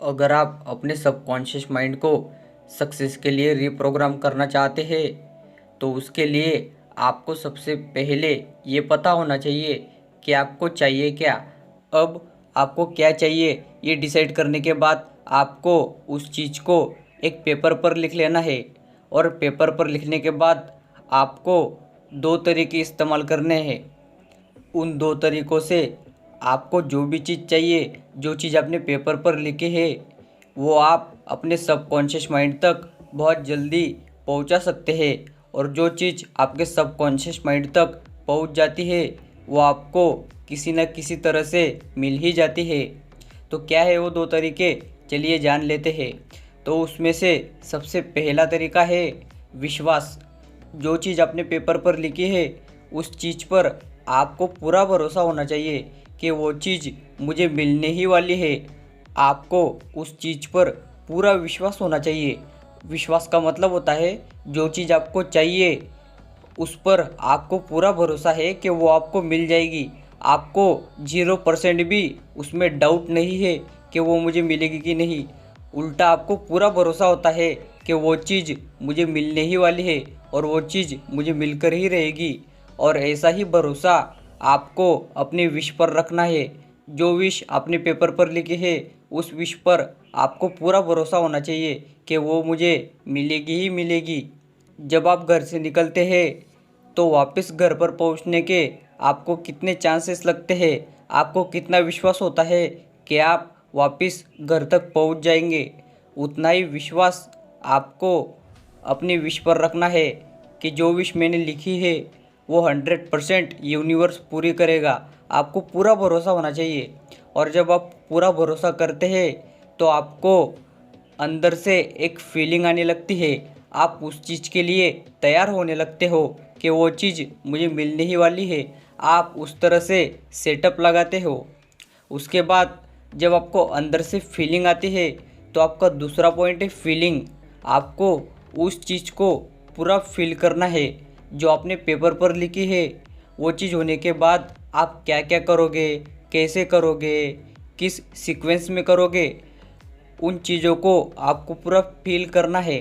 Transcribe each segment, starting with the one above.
अगर आप अपने सबकॉन्शियस माइंड को सक्सेस के लिए रीप्रोग्राम करना चाहते हैं तो उसके लिए आपको सबसे पहले ये पता होना चाहिए कि आपको चाहिए क्या। अब आपको क्या चाहिए ये डिसाइड करने के बाद आपको उस चीज़ को एक पेपर पर लिख लेना है। और पेपर पर लिखने के बाद आपको दो तरीके इस्तेमाल करने हैं। उन दो तरीक़ों से आपको जो भी चीज़ चाहिए, जो चीज़ आपने पेपर पर लिखी है, वो आप अपने सबकॉन्शियस माइंड तक बहुत जल्दी पहुंचा सकते हैं। और जो चीज़ आपके सबकॉन्शियस माइंड तक पहुंच जाती है वो आपको किसी न किसी तरह से मिल ही जाती है। तो क्या है वो दो तरीके, चलिए जान लेते हैं। तो उसमें से सबसे पहला तरीका है विश्वास। जो चीज़ आपने पेपर पर लिखी है उस चीज़ पर आपको पूरा भरोसा होना चाहिए कि वो चीज़ मुझे मिलने ही वाली है। आपको उस चीज़ पर पूरा विश्वास होना चाहिए। विश्वास का मतलब होता है जो चीज़ आपको चाहिए उस पर आपको पूरा भरोसा है कि वो आपको मिल जाएगी। आपको 0% भी उसमें डाउट नहीं है कि वो मुझे मिलेगी कि नहीं। उल्टा आपको पूरा भरोसा होता है कि वो चीज़ मुझे मिलने ही वाली है और वो चीज़ मुझे मिलकर ही रहेगी। और ऐसा ही भरोसा आपको अपने विश पर रखना है। जो विश आपने पेपर पर लिखी है उस विश पर आपको पूरा भरोसा होना चाहिए कि वो मुझे मिलेगी ही मिलेगी। जब आप घर से निकलते हैं तो वापस घर पर पहुंचने के आपको कितने चांसेस लगते हैं, आपको कितना विश्वास होता है कि आप वापस घर तक पहुंच जाएंगे। उतना ही विश्वास आपको अपनी विश पर रखना है कि जो विश मैंने लिखी है वो 100% यूनिवर्स पूरी करेगा। आपको पूरा भरोसा होना चाहिए। और जब आप पूरा भरोसा करते हैं तो आपको अंदर से एक फीलिंग आने लगती है। आप उस चीज़ के लिए तैयार होने लगते हो कि वो चीज़ मुझे मिलने ही वाली है। आप उस तरह से सेटअप लगाते हो। उसके बाद जब आपको अंदर से फीलिंग आती है तो आपका दूसरा पॉइंट है फीलिंग। आपको उस चीज़ को पूरा फील करना है जो आपने पेपर पर लिखी है। वो चीज़ होने के बाद आप क्या क्या करोगे, कैसे करोगे, किस सीक्वेंस में करोगे, उन चीज़ों को आपको पूरा फील करना है।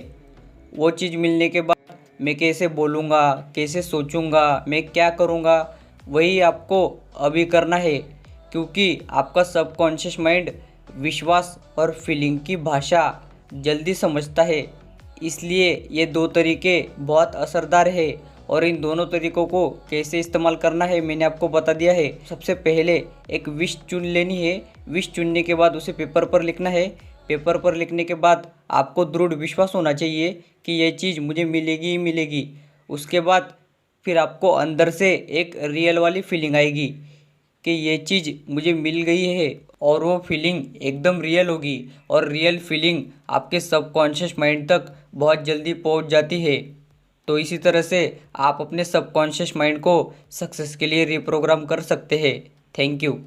वो चीज़ मिलने के बाद मैं कैसे बोलूँगा, कैसे सोचूँगा, मैं क्या करूँगा, वही आपको अभी करना है। क्योंकि आपका सबकॉन्शियस माइंड विश्वास और फीलिंग की भाषा जल्दी समझता है। इसलिए ये दो तरीके बहुत असरदार है। और इन दोनों तरीक़ों को कैसे इस्तेमाल करना है मैंने आपको बता दिया है। सबसे पहले एक विश चुन लेनी है। विश चुनने के बाद उसे पेपर पर लिखना है। पेपर पर लिखने के बाद आपको दृढ़ विश्वास होना चाहिए कि ये चीज़ मुझे मिलेगी ही मिलेगी। उसके बाद फिर आपको अंदर से एक रियल वाली फीलिंग आएगी कि ये चीज़ मुझे मिल गई है। और वो फीलिंग एकदम रियल होगी। और रियल फीलिंग आपके सबकॉन्शियस माइंड तक बहुत जल्दी पहुंच जाती है। तो इसी तरह से आप अपने सबकॉन्शियस माइंड को सक्सेस के लिए रिप्रोग्राम कर सकते हैं। Thank you.